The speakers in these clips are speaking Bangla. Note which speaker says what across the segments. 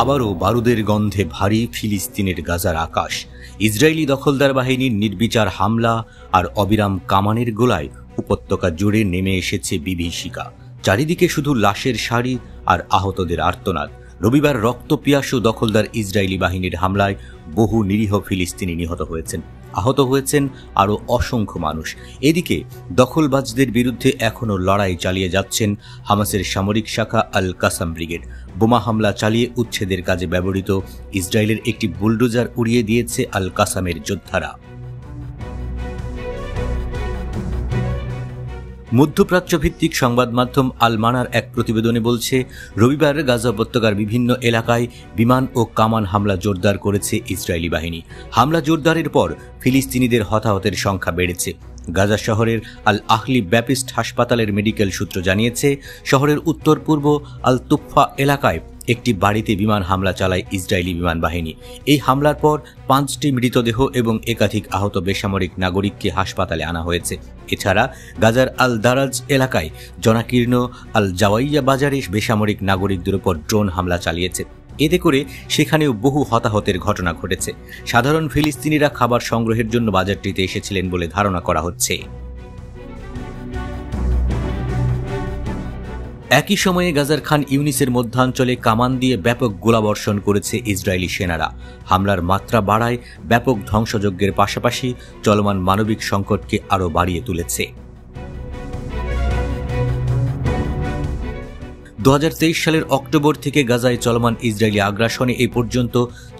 Speaker 1: আবারও বারুদের গন্ধে ভারী ফিলিস্তিনের গাজার আকাশ। ইসরায়েলি দখলদার বাহিনীর নির্বিচার হামলা আর অবিরাম কামানের গোলায় উপত্যকা জুড়ে নেমে এসেছে বিভীষিকা। চারিদিকে শুধু লাশের সারি আর আহতদের আর্তনাদ। রবিবার রক্তপিয়াসু দখলদার ইসরায়েলি বাহিনীর হামলায় বহু নিরীহ ফিলিস্তিনি নিহত হয়েছেন, আহত হয়েছেন আরও অসংখ্য মানুষ। এদিকে দখলবাজদের বিরুদ্ধে এখনও লড়াই চালিয়ে যাচ্ছেন হামাসের সামরিক শাখা আল কাসাম ব্রিগেড। বোমা হামলা চালিয়ে উচ্ছেদের কাজে ব্যবহৃত ইসরায়েলের একটি বুলডোজার উড়িয়ে দিয়েছে আল কাসামের যোদ্ধারা। মধ্যপ্রাচ্য ভিত্তিক সংবাদ মাধ্যম আল মানার এক প্রতিবেদনে বলছে, রবিবার গাজা উপত্যকার বিভিন্ন এলাকায় বিমান ও কামান হামলা জোরদার করেছে ইসরায়েলি বাহিনী। হামলা জোরদারের পর ফিলিস্তিনিদের হতাহতের সংখ্যা বেড়েছে। গাজা শহরের আল আহলি ব্যাপিস্ট হাসপাতালের মেডিকেল সূত্র জানিয়েছে, শহরের উত্তর পূর্ব আল তুফা এলাকায় একটি বাড়িতে বিমান হামলা চালায় ইসরায়েলি বিমান বাহিনী। এই হামলার পর 5টি মৃতদেহ এবং একাধিক আহত বেসামরিক নাগরিককে হাসপাতালে আনা হয়েছে। এছাড়া গাজার আল দারাজ এলাকায় জনাকীর্ণ আল জাওয়াইয়া বাজারে বেসামরিক নাগরিকদের উপর ড্রোন হামলা চালিয়েছে। এতে করে সেখানেও বহু হতাহতের ঘটনা ঘটেছে। সাধারণ ফিলিস্তিনিরা খাবার সংগ্রহের জন্য বাজারটিতে এসেছিলেন বলে ধারণা করা হচ্ছে। একই সময়ে গাজার খান ইউনিসের মধ্যাঞ্চলে কামান দিয়ে ব্যাপক গোলাবর্ষণ করেছে ইসরায়েলি সেনারা। হামলার মাত্রা বাড়ায় ব্যাপক ধ্বংসযজ্ঞের পাশাপাশি চলমান মানবিক সংকটকে আরও বাড়িয়ে তুলেছে। 2023 সালের অক্টোবর থেকে গাজায় চলমান ইসরায়েলি আগ্রাসনে এই পর্যন্ত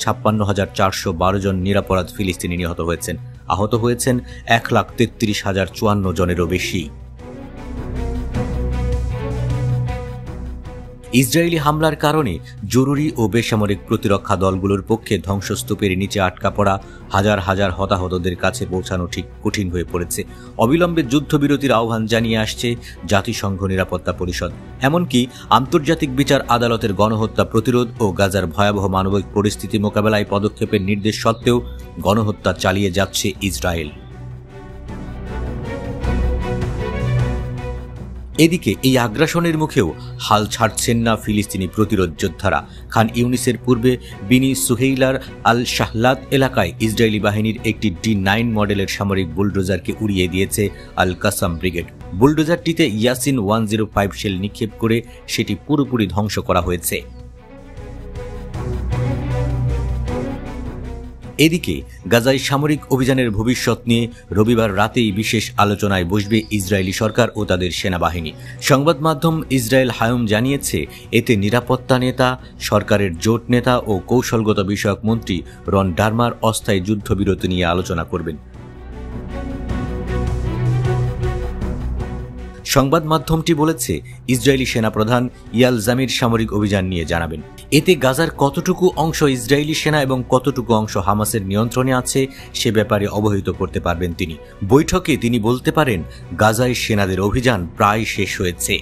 Speaker 1: 56,412 জন নিরপরাধ ফিলিস্তিনি নিহত হয়েছেন, আহত হয়েছেন 1,33,054 জনেরও বেশি। ইসরায়েলি হামলার কারণে জরুরি ও বেসামরিক প্রতিরক্ষা দলগুলোর পক্ষে ধ্বংসস্তূপের নিচে আটকা পড়া হাজার হাজার হতাহতদের কাছে পৌঁছানো ঠিক কঠিন হয়ে পড়েছে। অবিলম্বে যুদ্ধবিরতির আহ্বান জানিয়ে আসছে জাতিসংঘ নিরাপত্তা পরিষদ। এমনকি আন্তর্জাতিক বিচার আদালতের গণহত্যা প্রতিরোধ ও গাজার ভয়াবহ মানবিক পরিস্থিতি মোকাবেলায় পদক্ষেপের নির্দেশ সত্ত্বেও গণহত্যা চালিয়ে যাচ্ছে ইসরায়েল। এদিকে এই আগ্রাসনের মুখেও হাল ছাড়ছেন না ফিলিস্তিনি প্রতিরোধ যোদ্ধারা। খান ইউনিসের পূর্বে বিনি সুহেইলার আল শাহলাত এলাকায় ইসরায়েলি বাহিনীর একটি D9 মডেলের সামরিক বুলডোজারকে উড়িয়ে দিয়েছে আল কাসাম ব্রিগেড। বুলডোজারটিতে ইয়াসিন 105 শেল নিক্ষেপ করে সেটি পুরোপুরি ধ্বংস করা হয়েছে। এদিকে গাজায় সামরিক অভিযানের ভবিষ্যৎ নিয়ে রবিবার রাতেই বিশেষ আলোচনায় বসবে ইসরায়েলি সরকার ও তাদের সেনাবাহিনী। সংবাদ মাধ্যম ইসরায়েল হায়ম জানিয়েছে, এতে নিরাপত্তা নেতা, সরকারের জোট নেতা ও কৌশলগত বিষয়ক মন্ত্রী রন ডারমার অস্থায়ী যুদ্ধবিরতি নিয়ে আলোচনা করবেন। সংবাদ মাধ্যমটি বলেছে, ইসরায়েলি সেনাপ্রধান ইয়াল জামির সামরিক অভিযান নিয়ে জানাবেন। এতে গাজার কতটুকু অংশ ইসরায়েলি সেনা এবং কতটুকু অংশ হামাসের নিয়ন্ত্রণে আছে সে ব্যাপারে অবহিত করতে পারবেন তিনি। বৈঠকে তিনি বলতে পারেন, গাজায় সেনাদের অভিযান প্রায় শেষ হয়েছে।